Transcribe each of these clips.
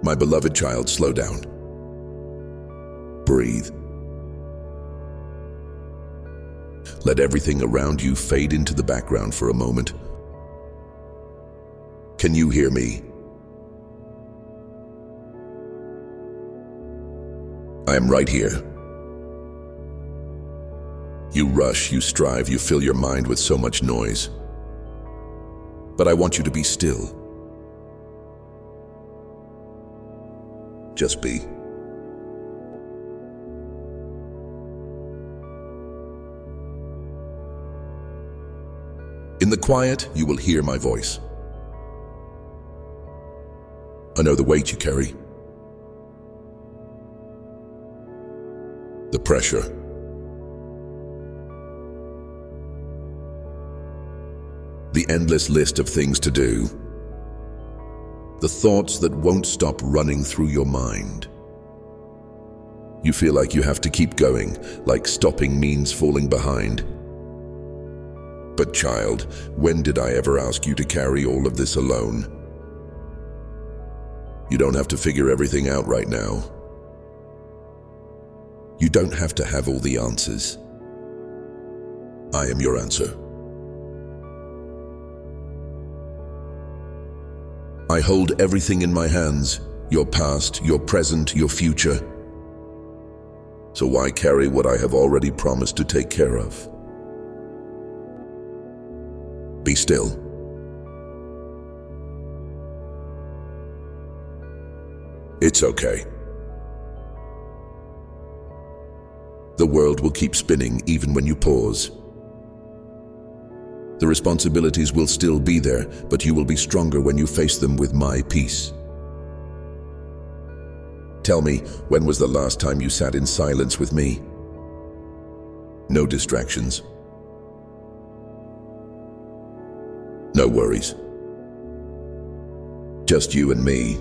My beloved child, slow down. Breathe. Let everything around you fade into the background for a moment. Can you hear me? I am right here. You rush, you strive, you fill your mind with so much noise. But I want you to be still. Just be. In the quiet, you will hear my voice. I know the weight you carry, the pressure, the endless list of things to do, the thoughts that won't stop running through your mind. You feel like you have to keep going, like stopping means falling behind. But child, when did I ever ask you to carry all of this alone? You don't have to figure everything out right now. You don't have to have all the answers. I am your answer. I hold everything in my hands, your past, your present, your future. So why carry what I have already promised to take care of? Be still. It's okay. The world will keep spinning even when you pause. The responsibilities will still be there, but you will be stronger when you face them with my peace. Tell me, when was the last time you sat in silence with me? No distractions. No worries. Just you and me.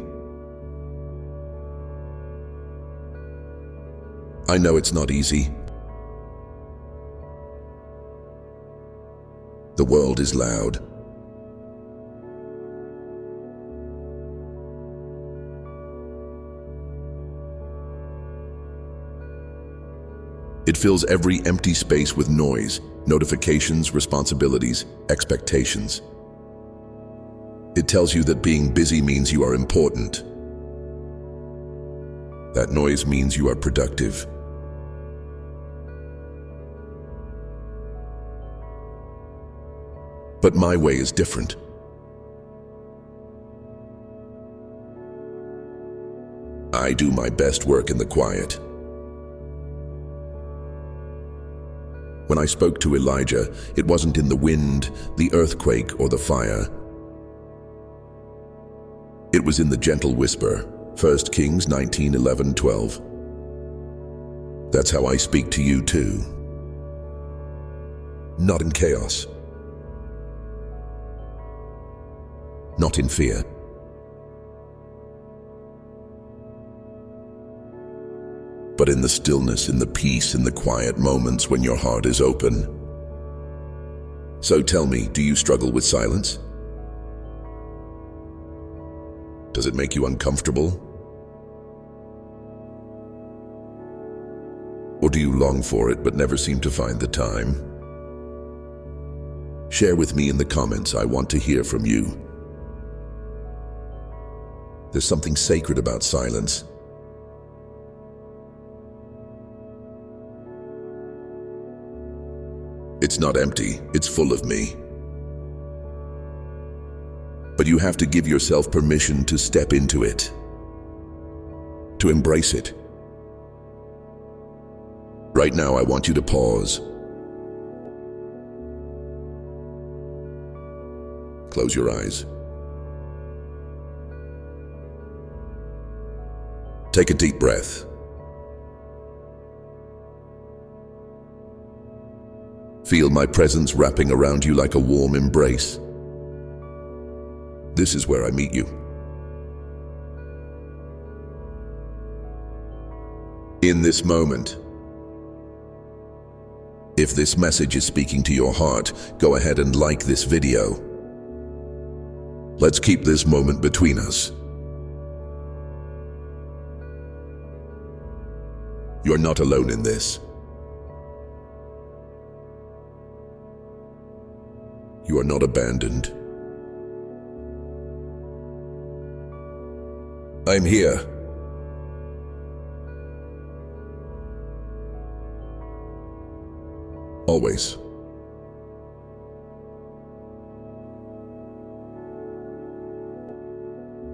I know it's not easy. The world is loud. It fills every empty space with noise, notifications, responsibilities, expectations. It tells you that being busy means you are important. That noise means you are productive. But my way is different. I do my best work in the quiet. When I spoke to Elijah, it wasn't in the wind, the earthquake, or the fire. It was in the gentle whisper. 1 Kings 19:11-12. That's how I speak to you too. Not in chaos. Not in fear. But in the stillness, in the peace, in the quiet moments when your heart is open. So tell me, do you struggle with silence? Does it make you uncomfortable? Or do you long for it but never seem to find the time? Share with me in the comments. I want to hear from you. There's something sacred about silence. It's not empty, it's full of me. But you have to give yourself permission to step into it, to embrace it. Right now, I want you to pause. Close your eyes. Take a deep breath. Feel my presence wrapping around you like a warm embrace. This is where I meet you. In this moment. If this message is speaking to your heart, go ahead and like this video. Let's keep this moment between us. You're not alone in this. You are not abandoned. I'm here. Always.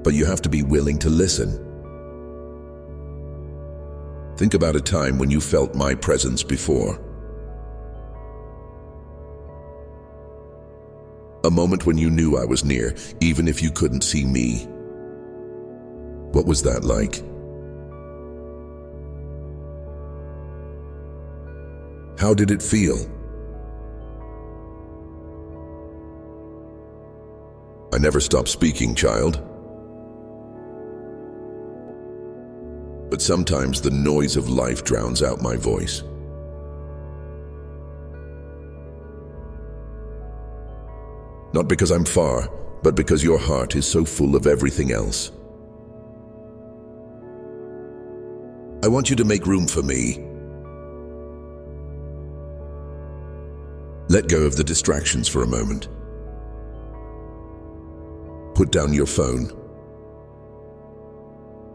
But you have to be willing to listen. Think about a time when you felt my presence before. A moment when you knew I was near, even if you couldn't see me. What was that like? How did it feel? I never stopped speaking, child. But sometimes the noise of life drowns out my voice. Not because I'm far, but because your heart is so full of everything else. I want you to make room for me. Let go of the distractions for a moment. Put down your phone.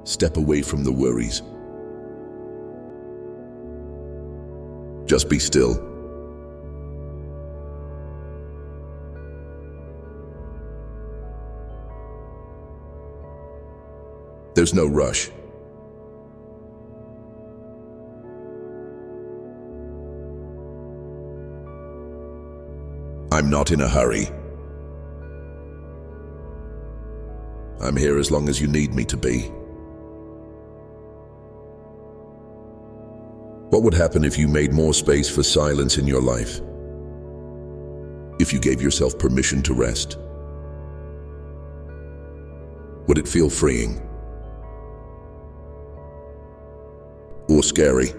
Step away from the worries. Just be still. There's no rush. I'm not in a hurry. I'm here as long as you need me to be. What would happen if you made more space for silence in your life? If you gave yourself permission to rest? Would it feel freeing? Or scary?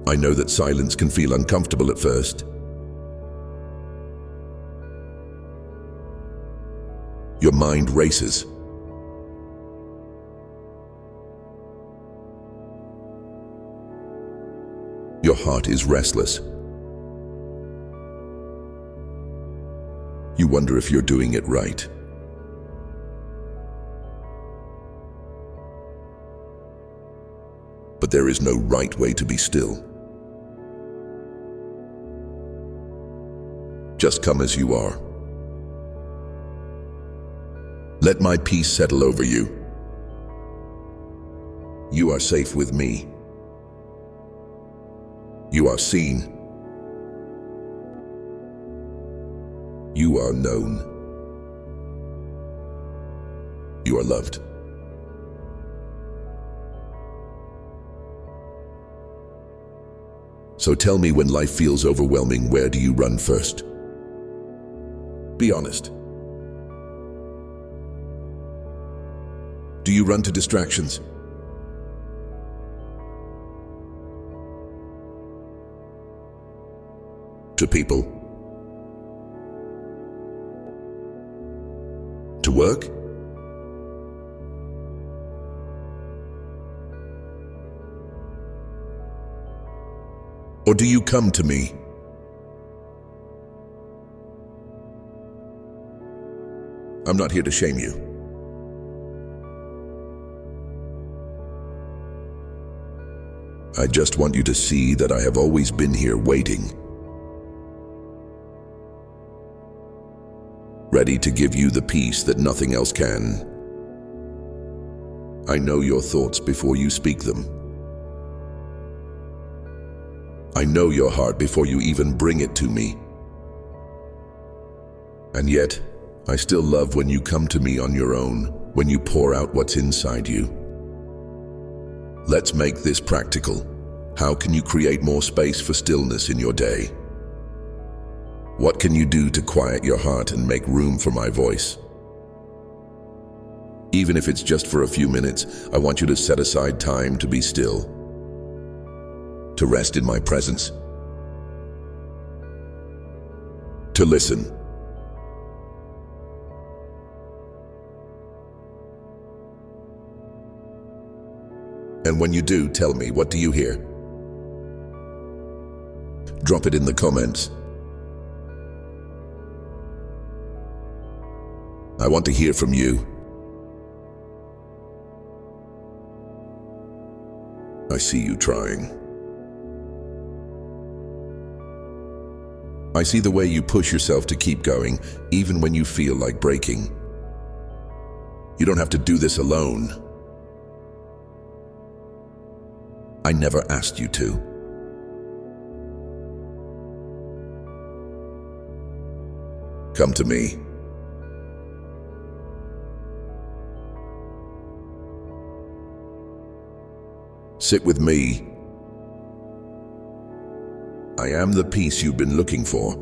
I know that silence can feel uncomfortable at first. Your mind races. Your heart is restless. You wonder if you're doing it right. But there is no right way to be still. Just come as you are. Let my peace settle over you. You are safe with me. You are seen. You are known. You are loved. So tell me, when life feels overwhelming, where do you run first? Be honest. Do you run to distractions? To people? To work? Or do you come to me? I'm not here to shame you. I just want you to see that I have always been here waiting. Ready to give you the peace that nothing else can. I know your thoughts before you speak them. I know your heart before you even bring it to me. And yet, I still love when you come to me on your own, when you pour out what's inside you. Let's make this practical. How can you create more space for stillness in your day? What can you do to quiet your heart and make room for my voice? Even if it's just for a few minutes, I want you to set aside time to be still, to rest in my presence, to listen. And when you do, tell me, what do you hear? Drop it in the comments. I want to hear from you. I see you trying. I see the way you push yourself to keep going, even when you feel like breaking. You don't have to do this alone. I never asked you to. Come to me. Sit with me. I am the peace you've been looking for.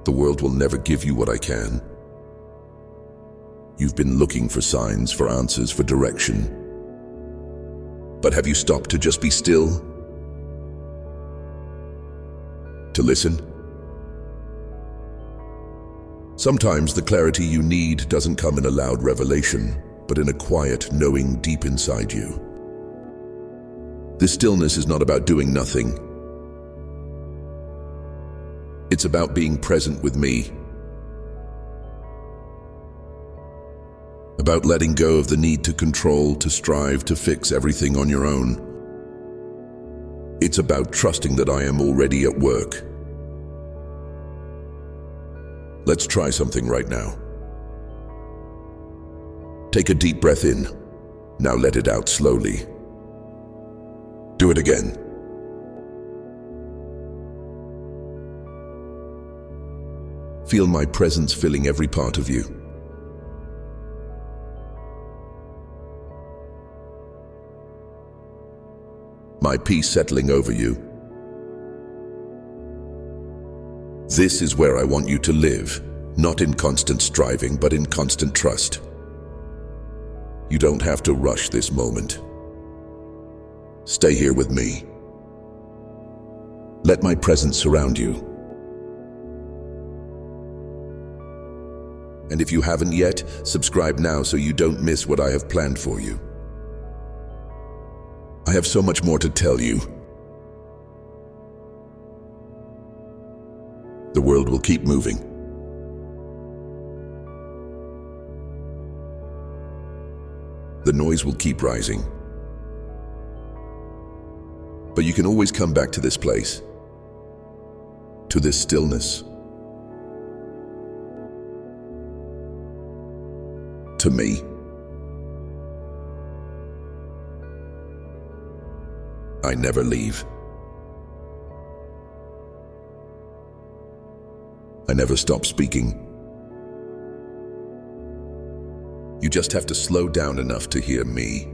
The world will never give you what I can. You've been looking for signs, for answers, for direction. But have you stopped to just be still? To listen? Sometimes the clarity you need doesn't come in a loud revelation, but in a quiet knowing deep inside you. This stillness is not about doing nothing. It's about being present with me. About letting go of the need to control, to strive, to fix everything on your own. It's about trusting that I am already at work. Let's try something right now. Take a deep breath in. Now let it out slowly. Do it again. Feel my presence filling every part of you. My peace settling over you. This is where I want you to live, not in constant striving, but in constant trust. You don't have to rush this moment. Stay here with me. Let my presence surround you. And if you haven't yet, subscribe now so you don't miss what I have planned for you. I have so much more to tell you. The world will keep moving. The noise will keep rising. But you can always come back to this place, to this stillness, to me. I never leave. I never stop speaking. You just have to slow down enough to hear me.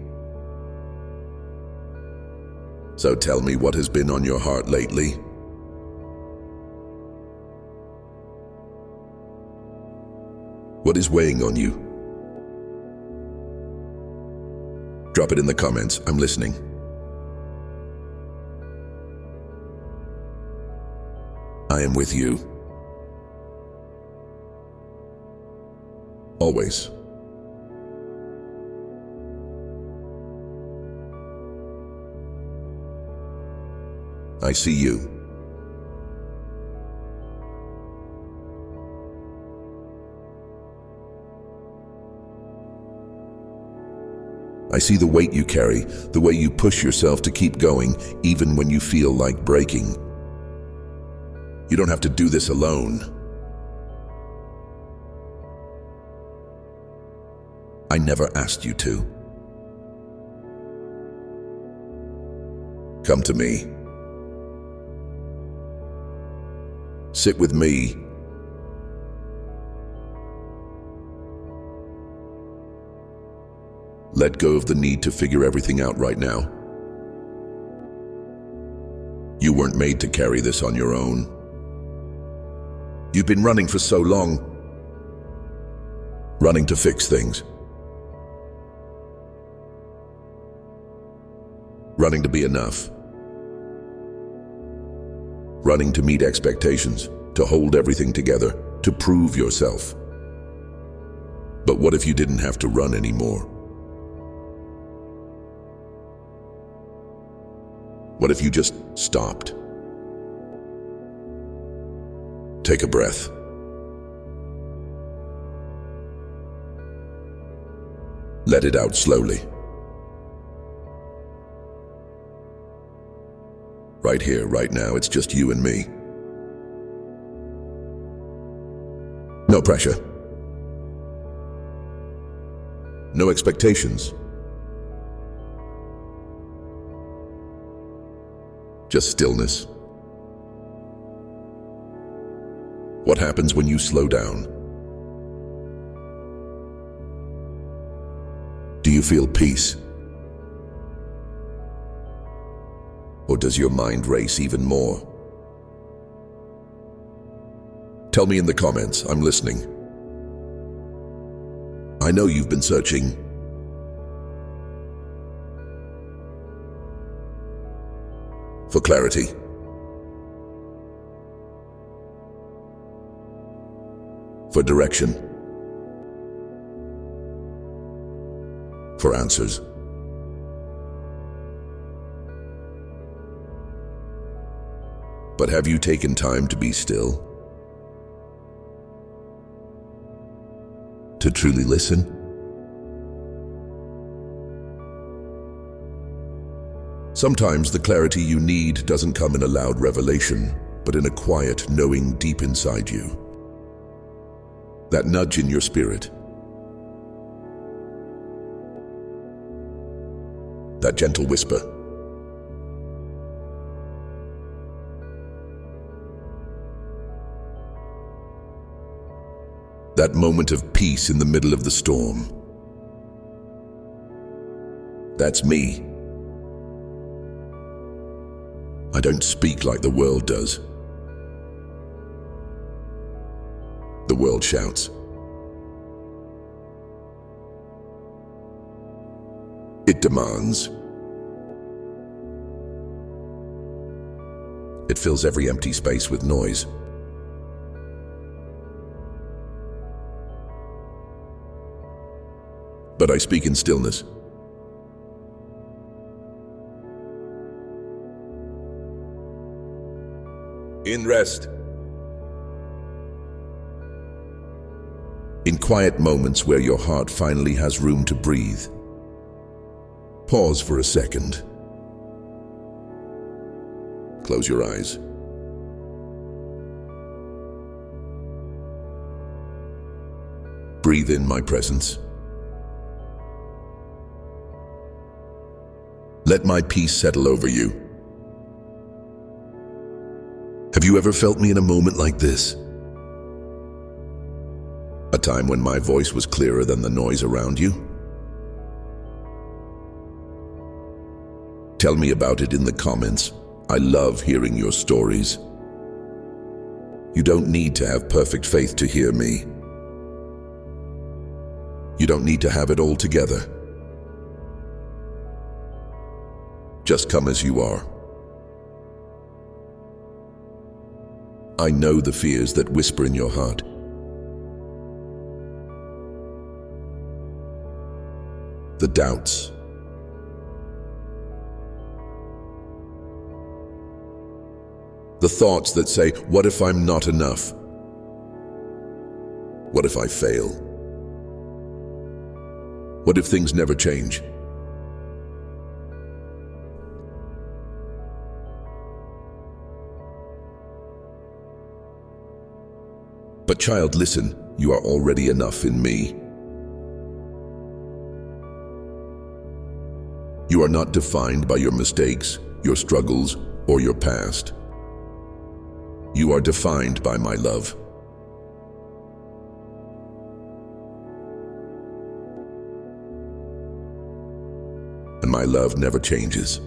So tell me, what has been on your heart lately? What is weighing on you? Drop it in the comments. I'm listening. I am with you. Always. I see you. I see the weight you carry, the way you push yourself to keep going, even when you feel like breaking. You don't have to do this alone. I never asked you to. Come to me. Sit with me. Let go of the need to figure everything out right now. You weren't made to carry this on your own. You've been running for so long, running to fix things, running to be enough, running to meet expectations, to hold everything together. to prove yourself. But what if you didn't have to run anymore? What if you just stopped? Take a breath. Let it out slowly. Right here, right now, it's just you and me. No pressure. No expectations. Just stillness. What happens when you slow down? Do you feel peace? Or does your mind race even more? Tell me in the comments, I'm listening. I know you've been searching. For clarity. For direction. For answers. But have you taken time to be still? To truly listen? Sometimes the clarity you need doesn't come in a loud revelation, but in a quiet knowing deep inside you. That nudge in your spirit. That gentle whisper. That moment of peace in the middle of the storm. That's me. I don't speak like the world does. The world shouts. It demands. It fills every empty space with noise. But I speak in stillness. In rest. In quiet moments where your heart finally has room to breathe. Pause for a second. Close your eyes. Breathe in my presence. Let my peace settle over you. Have you ever felt me in a moment like this? A time when my voice was clearer than the noise around you? Tell me about it in the comments. I love hearing your stories. You don't need to have perfect faith to hear me. You don't need to have it all together. Just come as you are. I know the fears that whisper in your heart. The doubts. The thoughts that say, what if I'm not enough? What if I fail? What if things never change? But child, listen, you are already enough in me. You are not defined by your mistakes, your struggles, or your past. You are defined by my love. And my love never changes.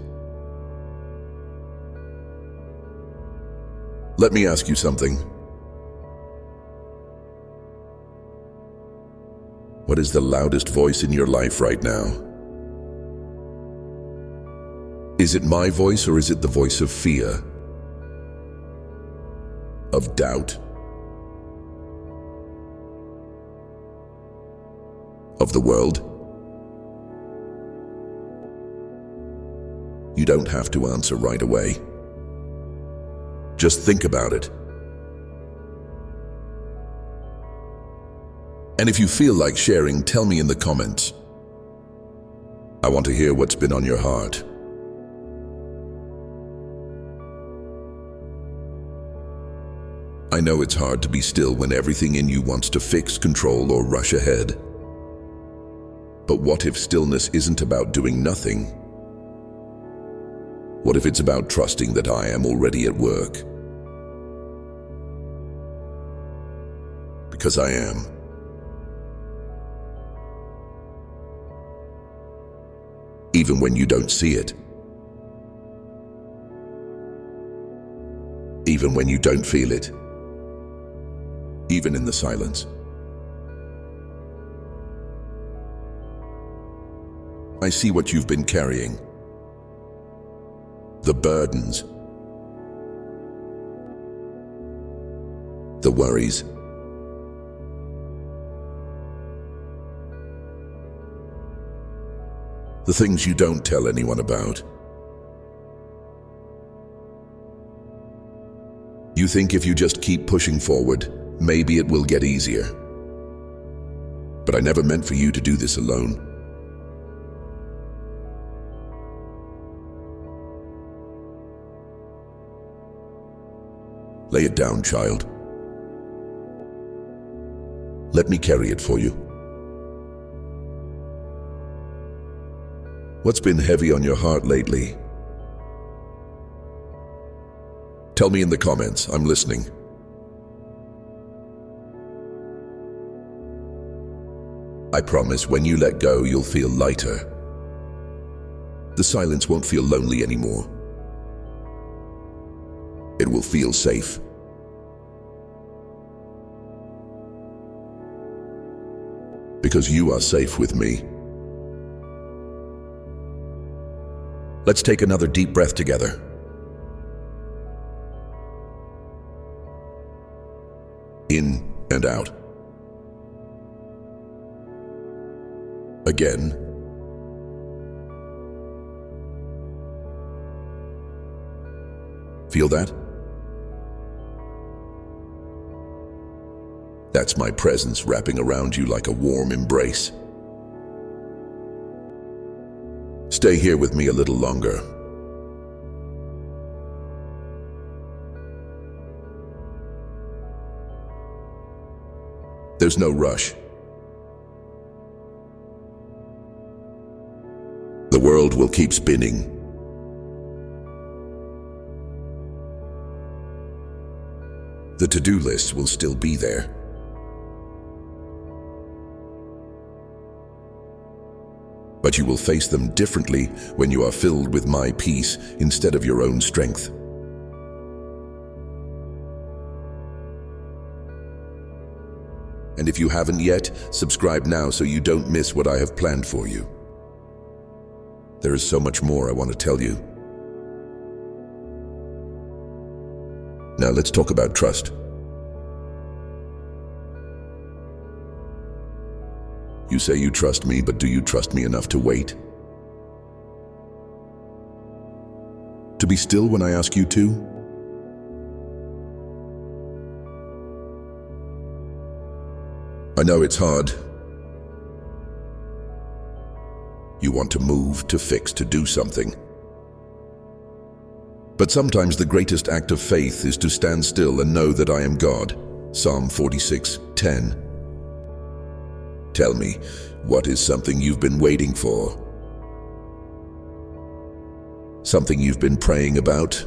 Let me ask you something. What is the loudest voice in your life right now? Is it my voice or is it the voice of fear? Of doubt? of the world? You don't have to answer right away. Just think about it. And if you feel like sharing, tell me in the comments. I want to hear what's been on your heart. I know it's hard to be still when everything in you wants to fix, control, or rush ahead. But what if stillness isn't about doing nothing? What if it's about trusting that I am already at work? Because I am. Even when you don't see it. Even when you don't feel it. Even in the silence. I see what you've been carrying. The burdens. The worries. The things you don't tell anyone about. You think if you just keep pushing forward, maybe it will get easier. But I never meant for you to do this alone. Lay it down, child. Let me carry it for you. What's been heavy on your heart lately? Tell me in the comments. I'm listening. I promise when you let go, you'll feel lighter. The silence won't feel lonely anymore. It will feel safe. Because you are safe with me. Let's take another deep breath together. In and out. Again. Feel that? That's my presence wrapping around you like a warm embrace. Stay here with me a little longer. There's no rush. The world will keep spinning. The to-do list will still be there. But you will face them differently when you are filled with my peace instead of your own strength. And if you haven't yet, subscribe now so you don't miss what I have planned for you. There is so much more I want to tell you. Now let's talk about trust. You say you trust me, but do you trust me enough to wait? To be still when I ask you to? I know it's hard. You want to move, to fix, to do something. But sometimes the greatest act of faith is to stand still and know that I am God. Psalm 46:10. Tell me, what is something you've been waiting for? Something you've been praying about?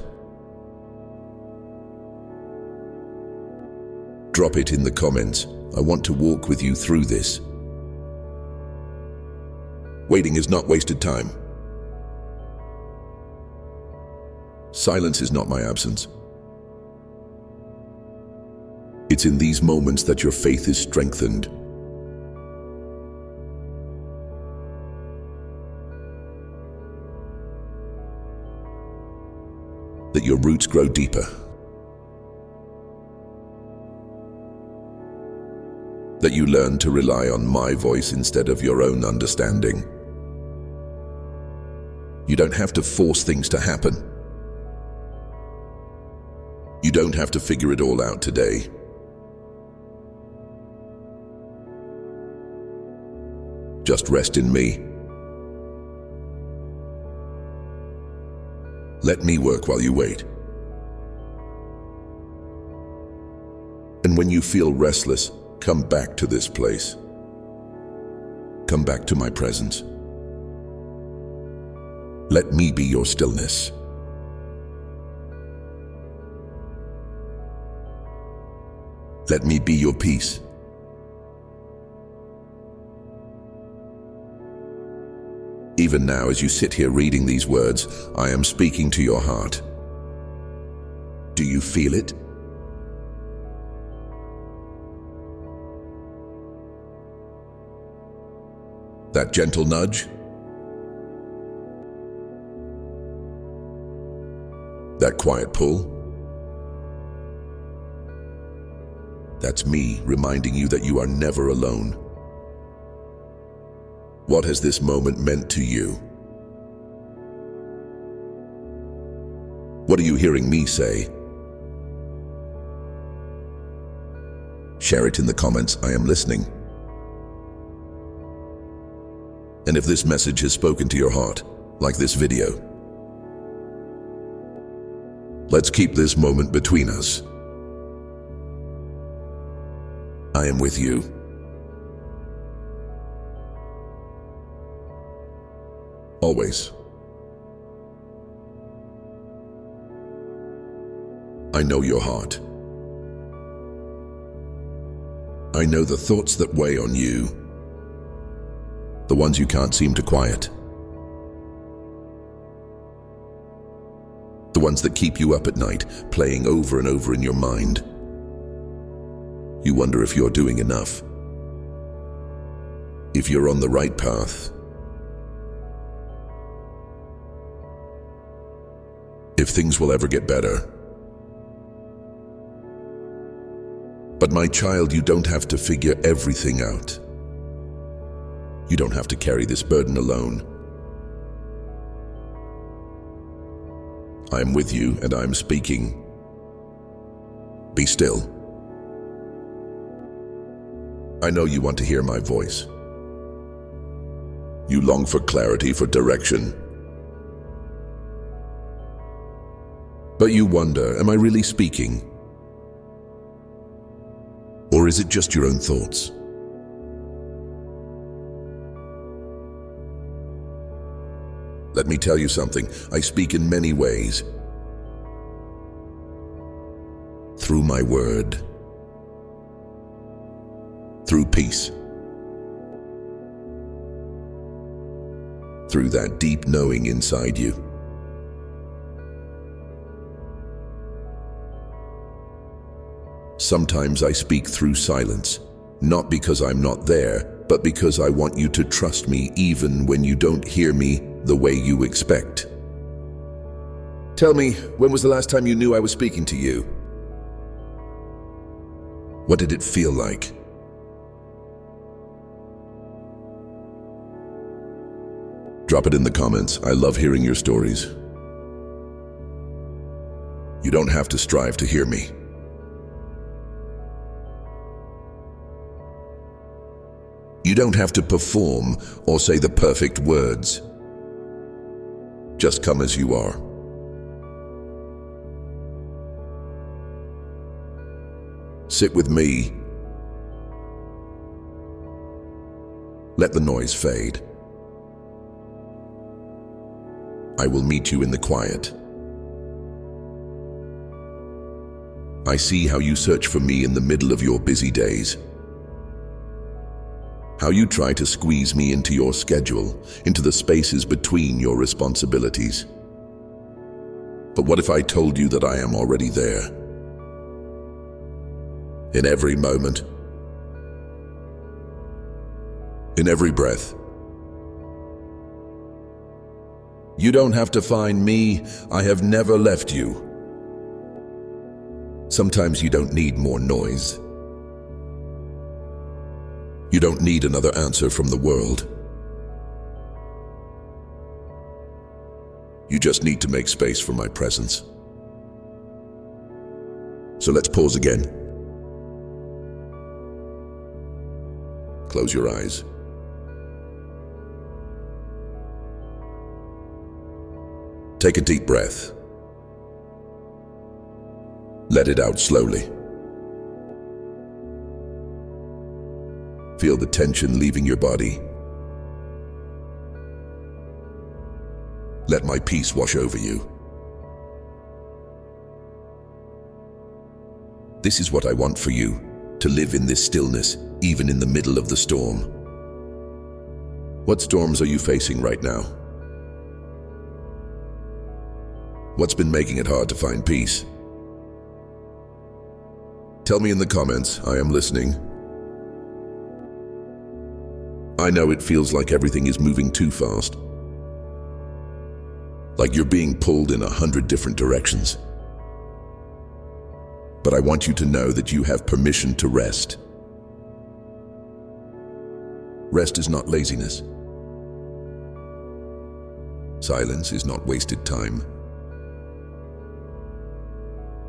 Drop it in the comments. I want to walk with you through this. Waiting is not wasted time. Silence is not my absence. It's in these moments that your faith is strengthened. That your roots grow deeper. that you learn to rely on my voice instead of your own understanding. You don't have to force things to happen. You don't have to figure it all out today. Just rest in me. Let me work while you wait. And when you feel restless, come back to this place. Come back to my presence. Let me be your stillness. Let me be your peace. Even now, as you sit here reading these words, I am speaking to your heart. Do you feel it? That gentle nudge? That quiet pull? That's me reminding you that you are never alone. What has this moment meant to you? What are you hearing me say? Share it in the comments. I am listening. And if this message has spoken to your heart, like this video, let's keep this moment between us. I am with you. Always. I know your heart. I know the thoughts that weigh on you, the ones you can't seem to quiet, the ones that keep you up at night, playing over and over in your mind. You wonder if you're doing enough, if you're on the right path, if things will ever get better. But my child, you don't have to figure everything out. You don't have to carry this burden alone. I'm with you and I'm speaking. Be still. I know you want to hear my voice. You long for clarity, for direction. But you wonder, am I really speaking? Or is it just your own thoughts? Let me tell you something. I speak in many ways. Through my word. Through peace. Through that deep knowing inside you. Sometimes I speak through silence, not because I'm not there, but because I want you to trust me even when you don't hear me the way you expect. Tell me, when was the last time you knew I was speaking to you? What did it feel like? Drop it in the comments. I love hearing your stories. You don't have to strive to hear me. You don't have to perform or say the perfect words. Just come as you are. Sit with me. Let the noise fade. I will meet you in the quiet. I see how you search for me in the middle of your busy days. How you try to squeeze me into your schedule, into the spaces between your responsibilities. But what if I told you that I am already there? In every moment, in every breath. You don't have to find me. I have never left you. Sometimes you don't need more noise. You don't need another answer from the world. You just need to make space for my presence. So let's pause again. Close your eyes. Take a deep breath. Let it out slowly. Feel the tension leaving your body. Let my peace wash over you. This is what I want for you, to live in this stillness, even in the middle of the storm. What storms are you facing right now? What's been making it hard to find peace? Tell me in the comments. I am listening. I know it feels like everything is moving too fast. Like you're being pulled in 100 different directions. But I want you to know that you have permission to rest. Rest is not laziness. Silence is not wasted time.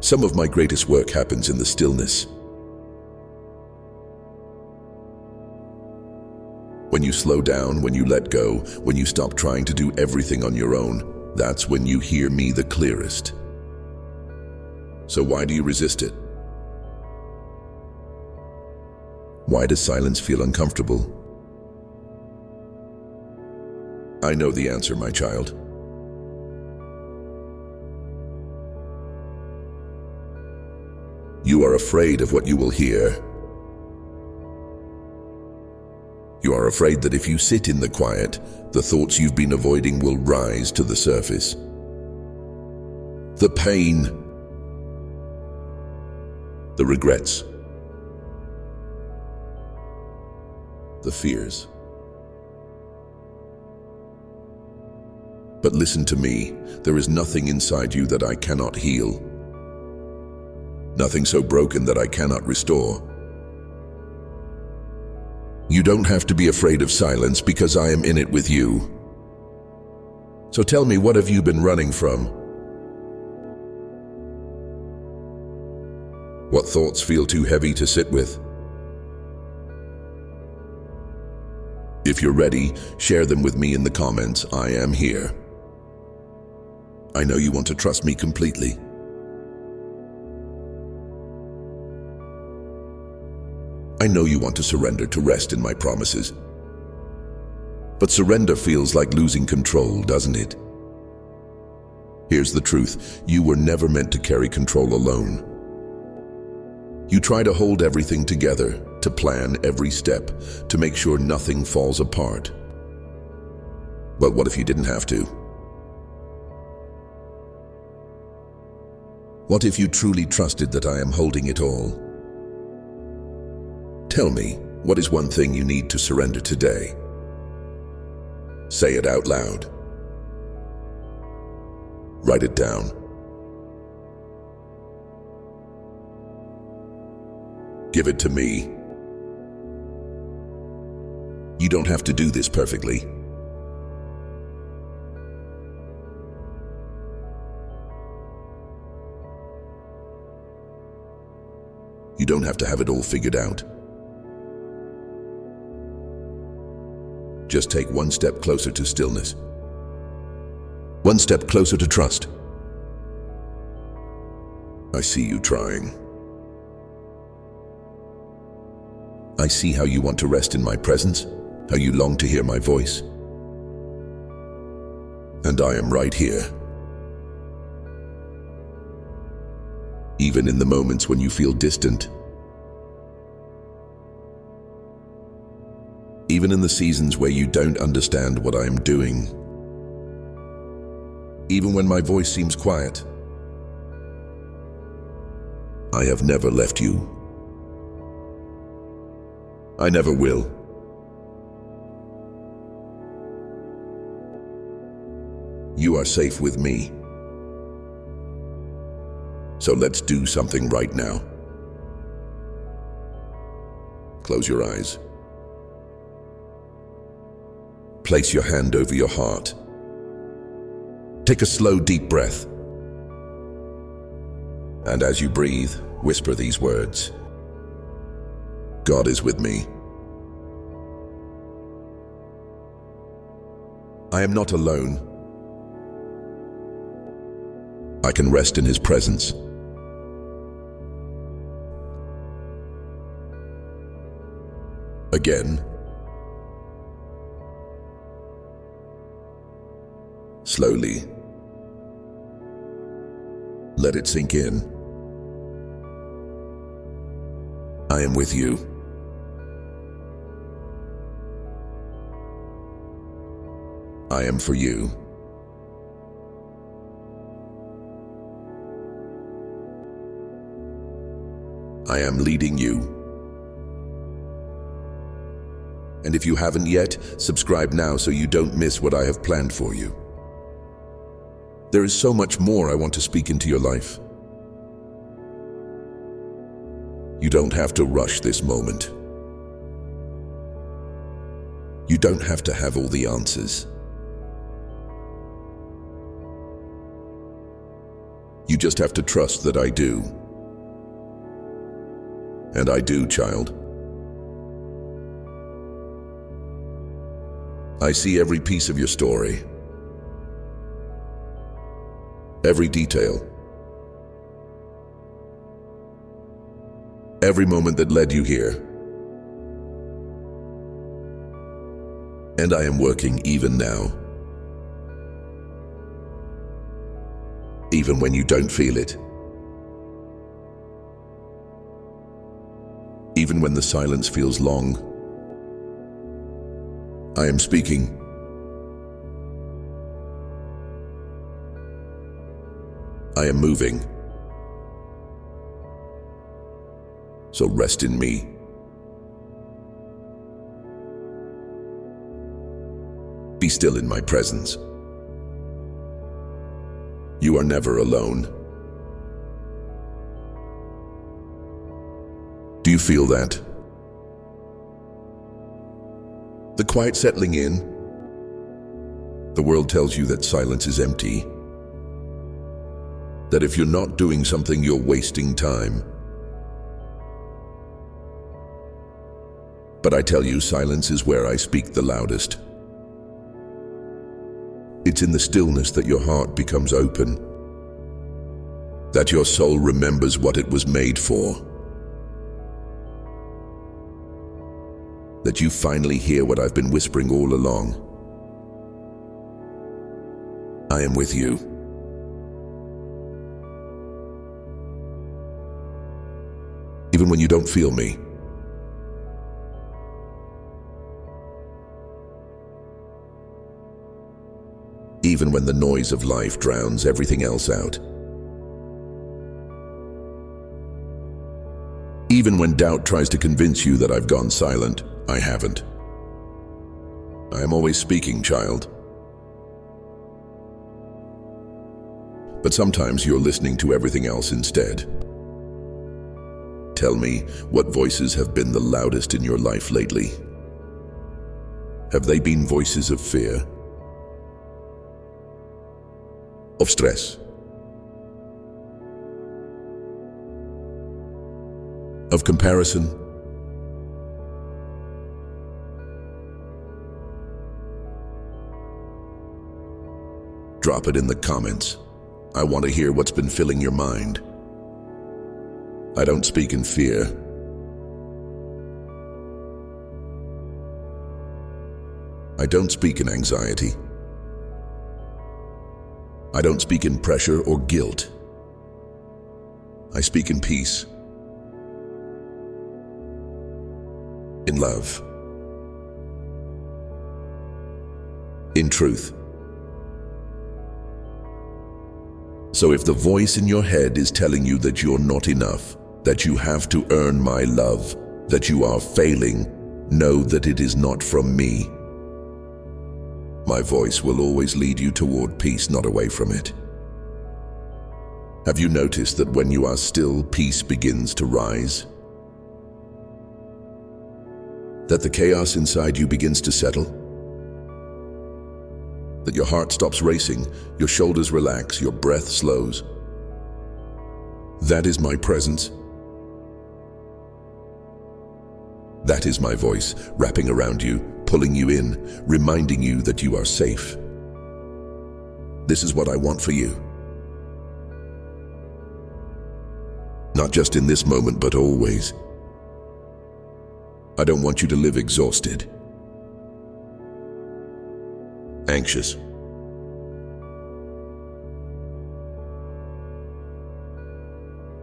Some of my greatest work happens in the stillness. When you slow down, when you let go, when you stop trying to do everything on your own, that's when you hear me the clearest. So why do you resist it? Why does silence feel uncomfortable? I know the answer, my child. You are afraid of what you will hear. You are afraid that if you sit in the quiet, the thoughts you've been avoiding will rise to the surface. The pain, the regrets, the fears. But listen to me, there is nothing inside you that I cannot heal. Nothing so broken that I cannot restore. You don't have to be afraid of silence because I am in it with you. So tell me, what have you been running from? What thoughts feel too heavy to sit with? If you're ready, share them with me in the comments. I am here. I know you want to trust me completely. I know you want to surrender to rest in my promises. But surrender feels like losing control, doesn't it? Here's the truth. You were never meant to carry control alone. You try to hold everything together, to plan every step, to make sure nothing falls apart. But what if you didn't have to? What if you truly trusted that I am holding it all? Tell me, what is one thing you need to surrender today? Say it out loud. Write it down. Give it to me. You don't have to do this perfectly. You don't have to have it all figured out. Just take one step closer to stillness. One step closer to trust. I see you trying. I see how you want to rest in my presence, how you long to hear my voice. And I am right here. Even in the moments when you feel distant. Even in the seasons where you don't understand what I am doing. Even when my voice seems quiet. I have never left you. I never will. You are safe with me. So let's do something right now. Close your eyes. place your hand over your heart. Take a slow, deep breath. And as you breathe, whisper these words. God is with me. I am not alone. I can rest in His presence. Again. Slowly. Let it sink in. I am with you. I am for you. I am leading you. And if you haven't yet, subscribe now so you don't miss what I have planned for you. There is so much more I want to speak into your life. You don't have to rush this moment. You don't have to have all the answers. You just have to trust that I do. And I do, child. I see every piece of your story. Every detail. Every moment that led you here. And I am working even now. Even when you don't feel it. Even when the silence feels long. I am speaking. I am moving. So rest in me. Be still in my presence. You are never alone. Do you feel that? The quiet settling in. The world tells you that silence is empty. That if you're not doing something, you're wasting time. But I tell you, silence is where I speak the loudest. It's in the stillness that your heart becomes open. That your soul remembers what it was made for. That you finally hear what I've been whispering all along. I am with you. Even when you don't feel me. Even when the noise of life drowns everything else out. Even when doubt tries to convince you that I've gone silent, I haven't. I am always speaking, child. But sometimes you're listening to everything else instead. Tell me, what voices have been the loudest in your life lately? Have they been voices of fear? Of stress? Of comparison? Drop it in the comments. I want to hear what's been filling your mind. I don't speak in fear. I don't speak in anxiety. I don't speak in pressure or guilt. I speak in peace. In love. In truth. So if the voice in your head is telling you that you're not enough, that you have to earn my love, that you are failing, know that it is not from me. My voice will always lead you toward peace, not away from it. Have you noticed that when you are still, peace begins to rise? That the chaos inside you begins to settle? that your heart stops racing, your shoulders relax, your breath slows. That is my presence. That is my voice, wrapping around you, pulling you in, reminding you that you are safe. This is what I want for you. Not just in this moment, but always. I don't want you to live exhausted, anxious,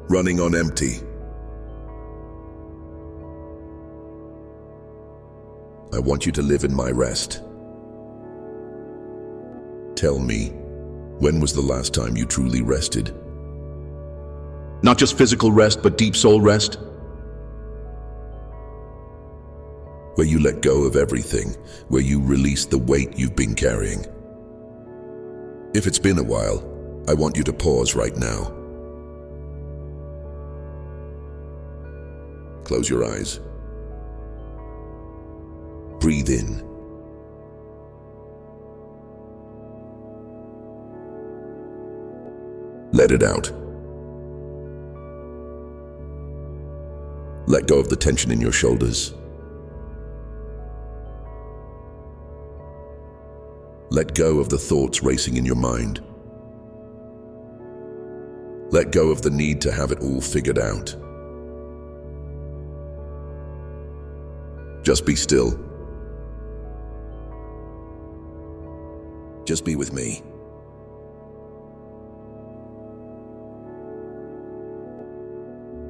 running on empty. I want you to live in my rest. Tell me, when was the last time you truly rested? Not just physical rest, but deep soul rest? Where you let go of everything, where you release the weight you've been carrying. If it's been a while, I want you to pause right now. Close your eyes. Breathe in. Let it out. Let go of the tension in your shoulders. Let go of the thoughts racing in your mind. Let go of the need to have it all figured out. Just be still. Just be with me.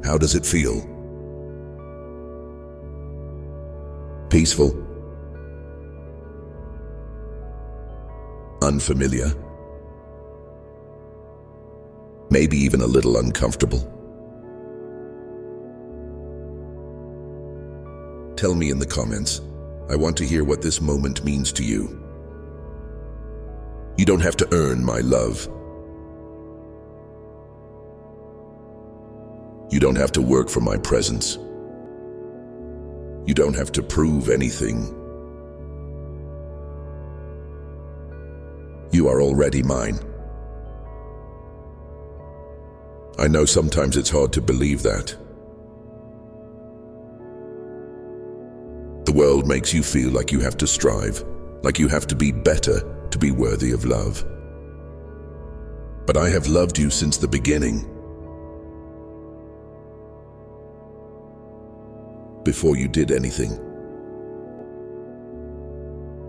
How does it feel? Peaceful? Unfamiliar? Maybe even a little uncomfortable? Tell me in the comments. I want to hear what this moment means to you. You don't have to earn my love. You don't have to work for my presence. You don't have to prove anything. You are already mine. I know sometimes it's hard to believe that. The world makes you feel like you have to strive, like you have to be better to be worthy of love. But I have loved you since the beginning. Before you did anything.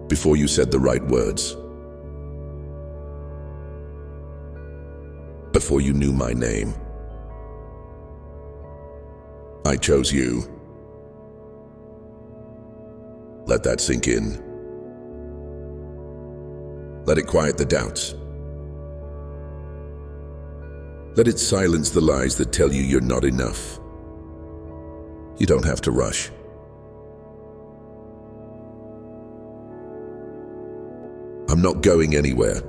Before you said the right words. Before you knew my name. I chose you. Let that sink in. Let it quiet the doubts. Let it silence the lies that tell you you're not enough. You don't have to rush. I'm not going anywhere.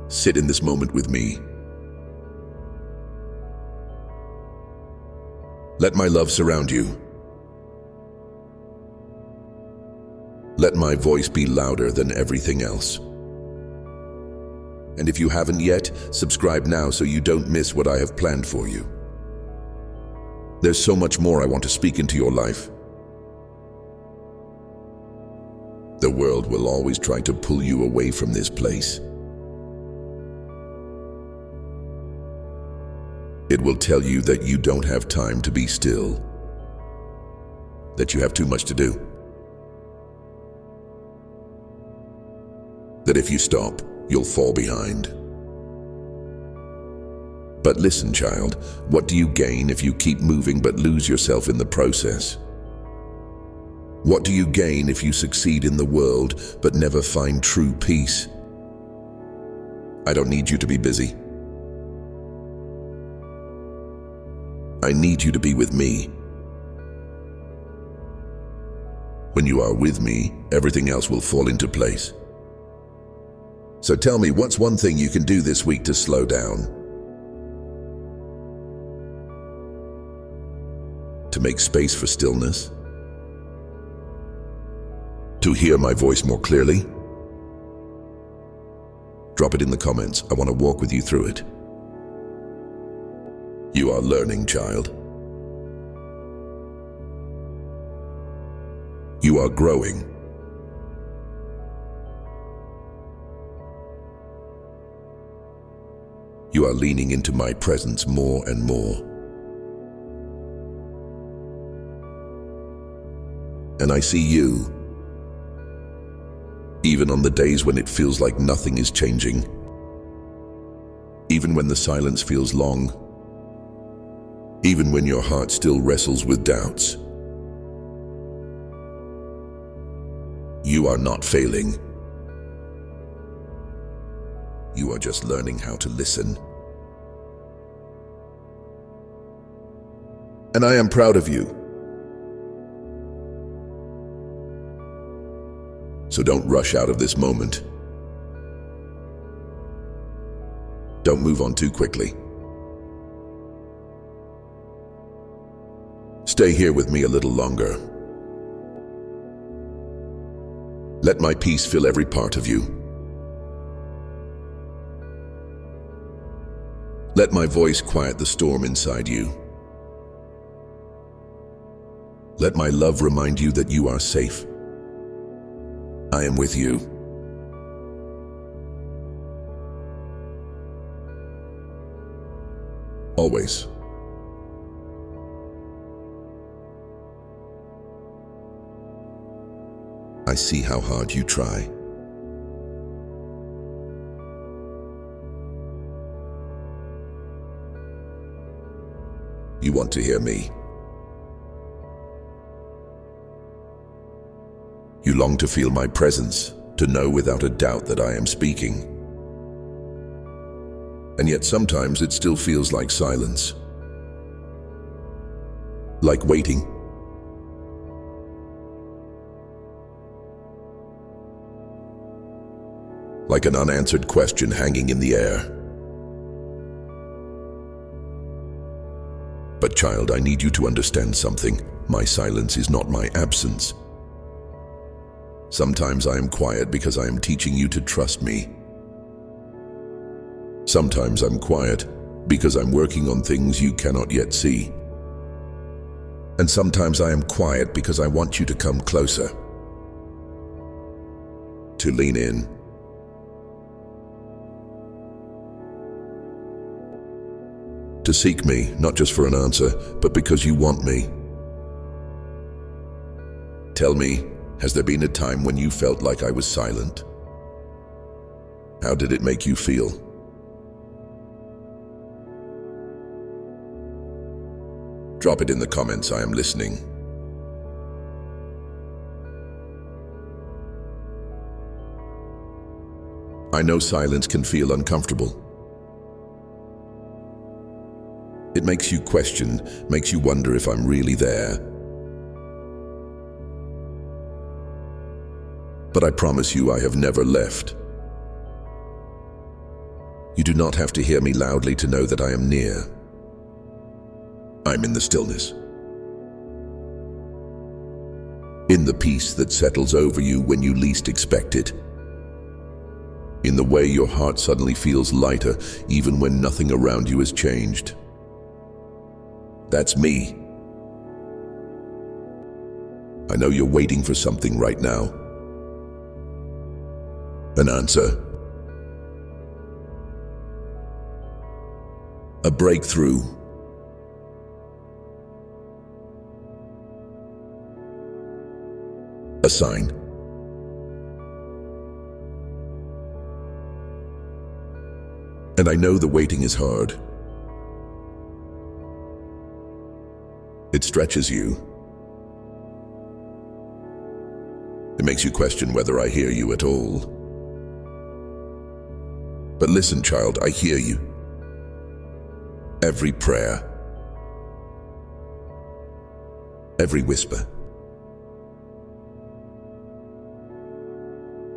Sit in this moment with me. Let my love surround you. Let my voice be louder than everything else. And if you haven't yet, subscribe now so you don't miss what I have planned for you. There's so much more I want to speak into your life. The world will always try to pull you away from this place. It will tell you that you don't have time to be still, that you have too much to do, that if you stop, you'll fall behind. But listen, child, what do you gain if you keep moving but lose yourself in the process? What do you gain if you succeed in the world but never find true peace? I don't need you to be busy. I need you to be with me. When you are with me, everything else will fall into place. So tell me, what's one thing you can do this week to slow down? To make space for stillness? To hear my voice more clearly? Drop it in the comments. I want to walk with you through it. You are learning, child. You are growing. You are leaning into my presence more and more. And I see you, even on the days when it feels like nothing is changing, even when the silence feels long, even when your heart still wrestles with doubts. You are not failing. You are just learning how to listen. And I am proud of you. So don't rush out of this moment. Don't move on too quickly. Stay here with me a little longer. Let my peace fill every part of you. Let my voice quiet the storm inside you. Let my love remind you that you are safe. I am with you. Always. I see how hard you try. You want to hear me. You long to feel my presence, to know without a doubt that I am speaking. And yet sometimes it still feels like silence. Like waiting. Like an unanswered question hanging in the air. But child, I need you to understand something. My silence is not my absence. Sometimes I am quiet because I am teaching you to trust me. Sometimes I'm quiet because I'm working on things you cannot yet see. And sometimes I am quiet because I want you to come closer. To lean in. To seek me, not just for an answer, but because you want me. Tell me, has there been a time when you felt like I was silent? How did it make you feel? Drop it in the comments. I am listening. I know silence can feel uncomfortable. It makes you question, makes you wonder if I'm really there. But I promise you I have never left. You do not have to hear me loudly to know that I am near. I'm in the stillness. In the peace that settles over you when you least expect it. In the way your heart suddenly feels lighter even when nothing around you has changed. That's me. I know you're waiting for something right now. An answer. A breakthrough. A sign. And I know the waiting is hard. It stretches you. It makes you question whether I hear you at all. But listen, child, I hear you. Every prayer. Every whisper.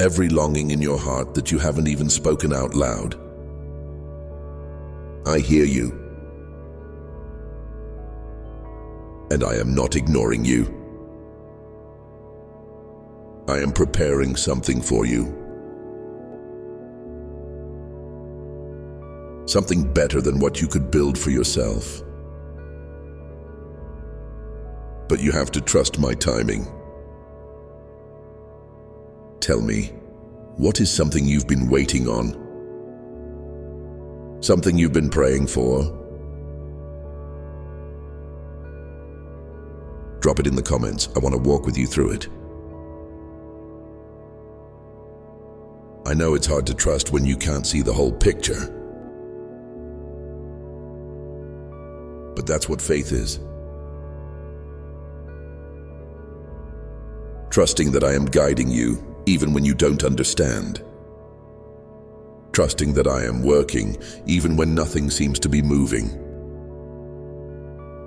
Every longing in your heart that you haven't even spoken out loud. I hear you. And I am not ignoring you. I am preparing something for you. Something better than what you could build for yourself. But you have to trust my timing. Tell me, what is something you've been waiting on? Something you've been praying for? Drop it in the comments. I want to walk with you through it. I know it's hard to trust when you can't see the whole picture. But that's what faith is. Trusting that I am guiding you even when you don't understand. Trusting that I am working even when nothing seems to be moving.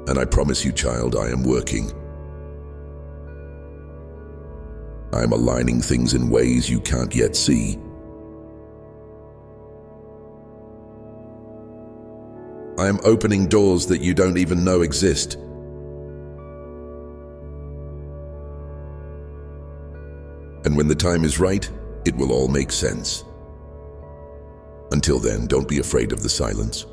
And I promise you, child, I am working. I am aligning things in ways you can't yet see. I am opening doors that you don't even know exist. And when the time is right, it will all make sense. Until then, don't be afraid of the silence.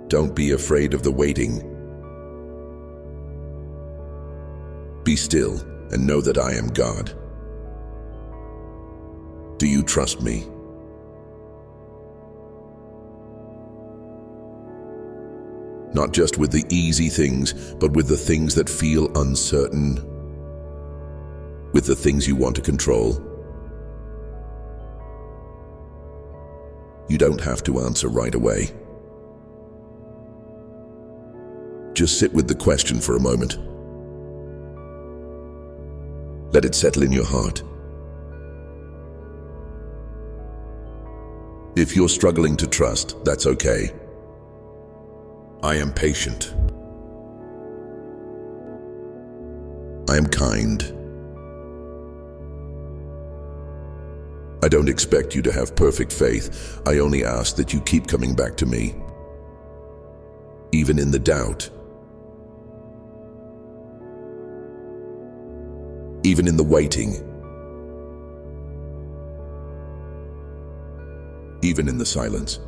Don't be afraid of the waiting. Be still and know that I am God. Do you trust me? Not just with the easy things, but with the things that feel uncertain, with the things you want to control. You don't have to answer right away. Just sit with the question for a moment. Let it settle in your heart. If you're struggling to trust, that's okay. I am patient. I am kind. I don't expect you to have perfect faith. I only ask that you keep coming back to me, even in the doubt, even in the waiting, even in the silence.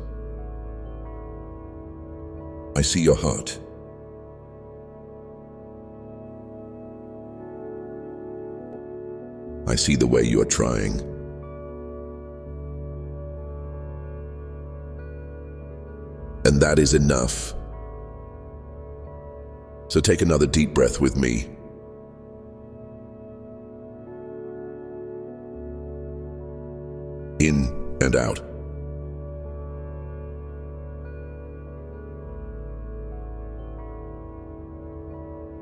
I see your heart. I see the way you are trying. And that is enough. So take another deep breath with me. In and out.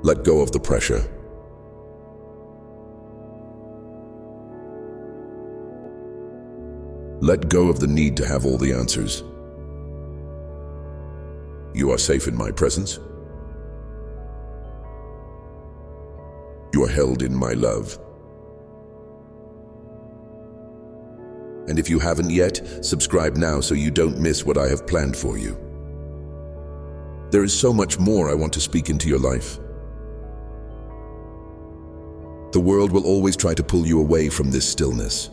Let go of the pressure. Let go of the need to have all the answers. You are safe in my presence. You are held in my love. And if you haven't yet, subscribe now so you don't miss what I have planned for you. There is so much more I want to speak into your life. The world will always try to pull you away from this stillness.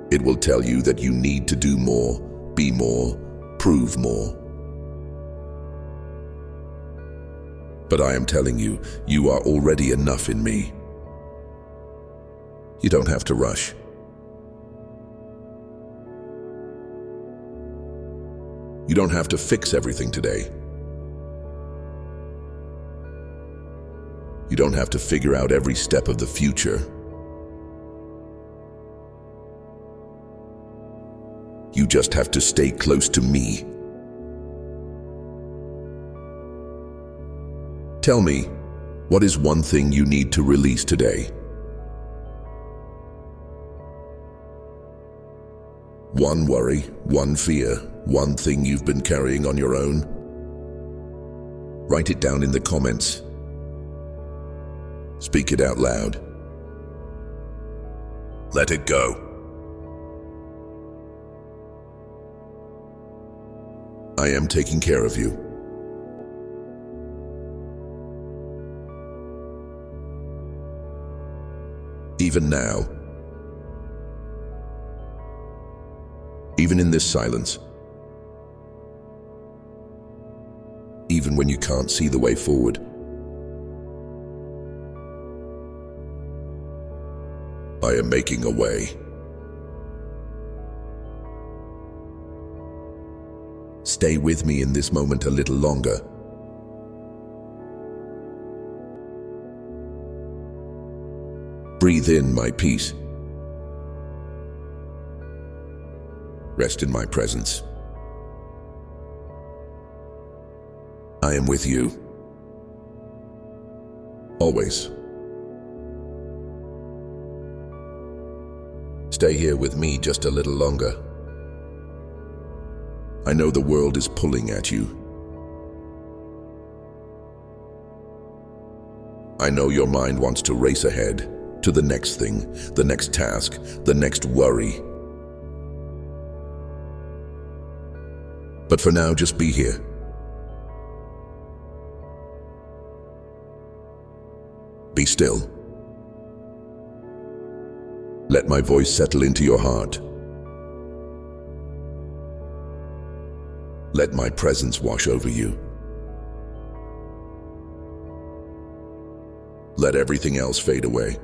It will tell you that you need to do more, be more, prove more. But I am telling you, you are already enough in me. You don't have to rush. You don't have to fix everything today. You don't have to figure out every step of the future. You just have to stay close to me. Tell me, what is one thing you need to release today? One worry, one fear, one thing you've been carrying on your own? Write it down in the comments. Speak it out loud. Let it go. I am taking care of you. even now, even in this silence, even when you can't see the way forward. I am making a way. Stay with me in this moment a little longer. Breathe in my peace. Rest in my presence. I am with you. Always. Stay here with me just a little longer. I know the world is pulling at you. I know your mind wants to race ahead to the next thing, the next task, the next worry. But for now, just be here. Be still. Let my voice settle into your heart. Let my presence wash over you. Let everything else fade away.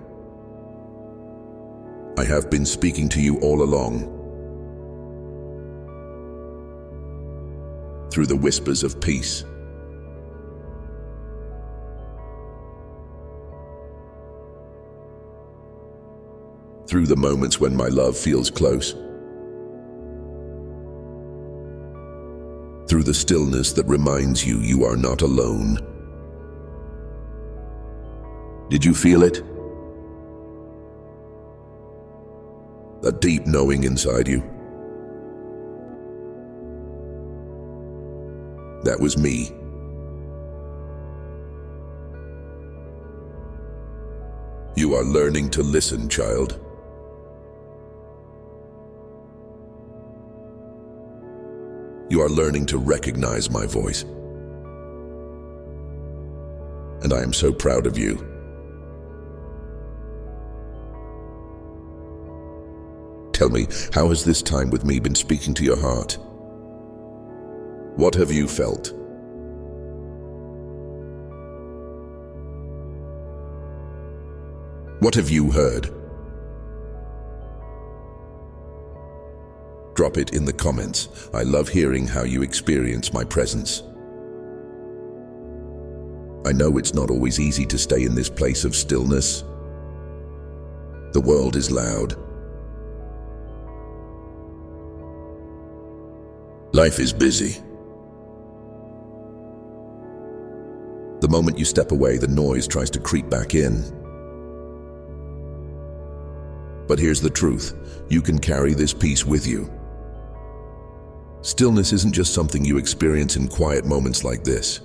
I have been speaking to you all along. Through the whispers of peace. Through the moments when my love feels close. Through the stillness that reminds you you are not alone. Did you feel it? That deep knowing inside you? That was me. You are learning to listen, child. You are learning to recognize my voice. And I am so proud of you. Tell me, how has this time with me been speaking to your heart? What have you felt? What have you heard? Drop it in the comments. I love hearing how you experience my presence. I know it's not always easy to stay in this place of stillness. The world is loud. Life is busy. The moment you step away, the noise tries to creep back in. But here's the truth. You can carry this peace with you. Stillness isn't just something you experience in quiet moments like this.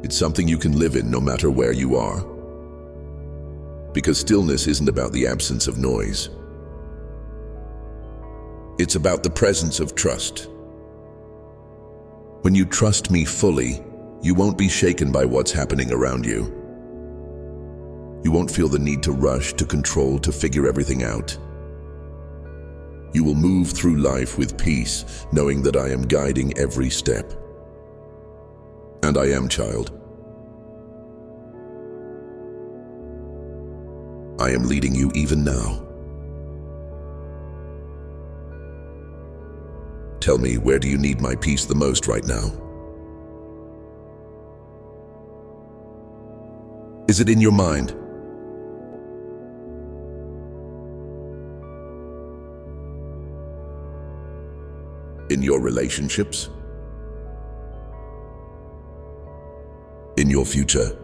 It's something you can live in no matter where you are. Because stillness isn't about the absence of noise. It's about the presence of trust. When you trust me fully, you won't be shaken by what's happening around you. You won't feel the need to rush, to control, to figure everything out. You will move through life with peace, knowing that I am guiding every step. And I am, child. I am leading you even now. Tell me, where do you need my peace the most right now? Is it in your mind? In your relationships? In your future?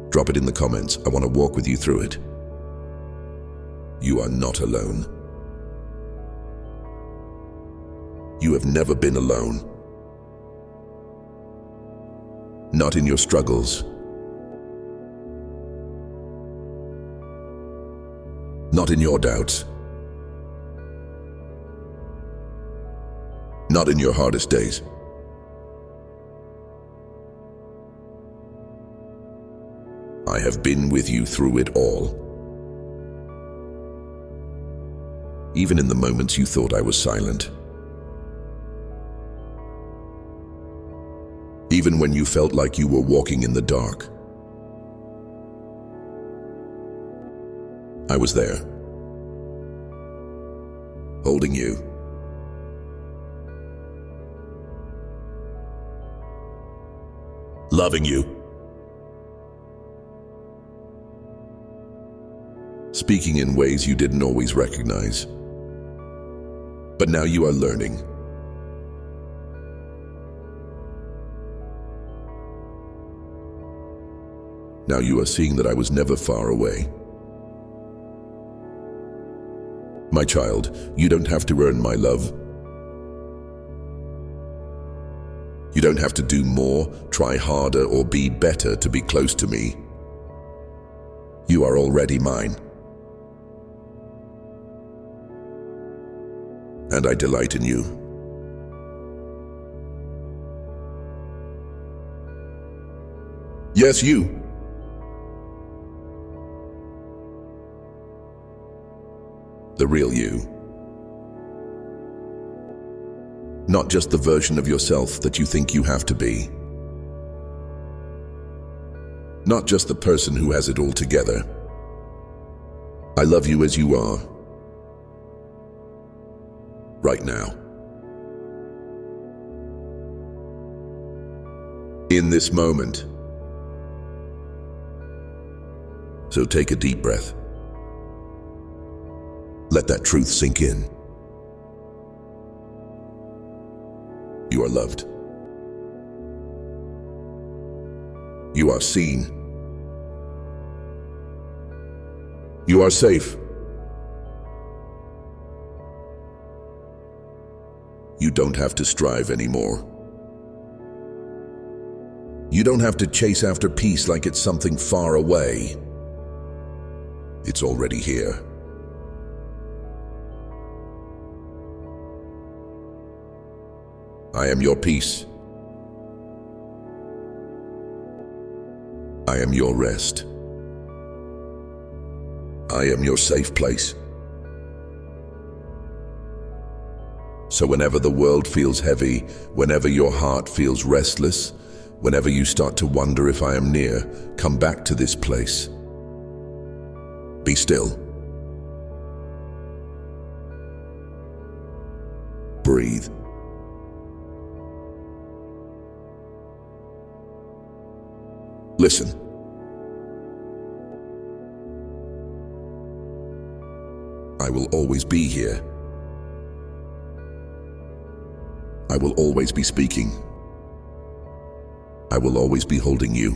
Drop it in the comments. I want to walk with you through it. You are not alone. You have never been alone. Not in your struggles. Not in your doubts. Not in your hardest days. I have been with you through it all. Even in the moments you thought I was silent. Even when you felt like you were walking in the dark. I was there, holding you. Loving you. Speaking in ways you didn't always recognize. But now you are learning. Now you are seeing that I was never far away. My child, you don't have to earn my love. You don't have to do more, try harder, or be better to be close to me. You are already mine. And I delight in you. Yes, you. The real you. Not just the version of yourself that you think you have to be. Not just the person who has it all together. I love you as you are. Right now. In this moment. So take a deep breath. Let that truth sink in. You are loved. You are seen. You are safe. You don't have to strive anymore. You don't have to chase after peace like it's something far away. It's already here. I am your peace. I am your rest. I am your safe place. So whenever the world feels heavy, whenever your heart feels restless, whenever you start to wonder if I am near, come back to this place. Be still. Breathe. Listen. I will always be here. I will always be speaking. I will always be holding you.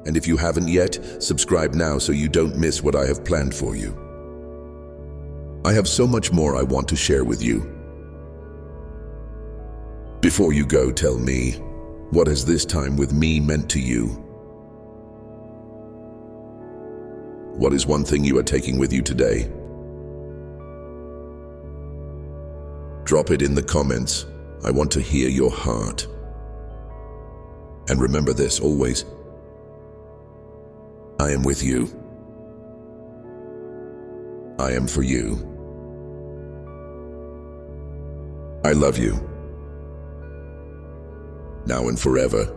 And if you haven't yet, subscribe now so you don't miss what I have planned for you. I have so much more I want to share with you. Before you go, tell me, what has this time with me meant to you? What is one thing you are taking with you today? Drop it in the comments. I want to hear your heart. And remember this always. I am with you. I am for you. I love you. Now and forever.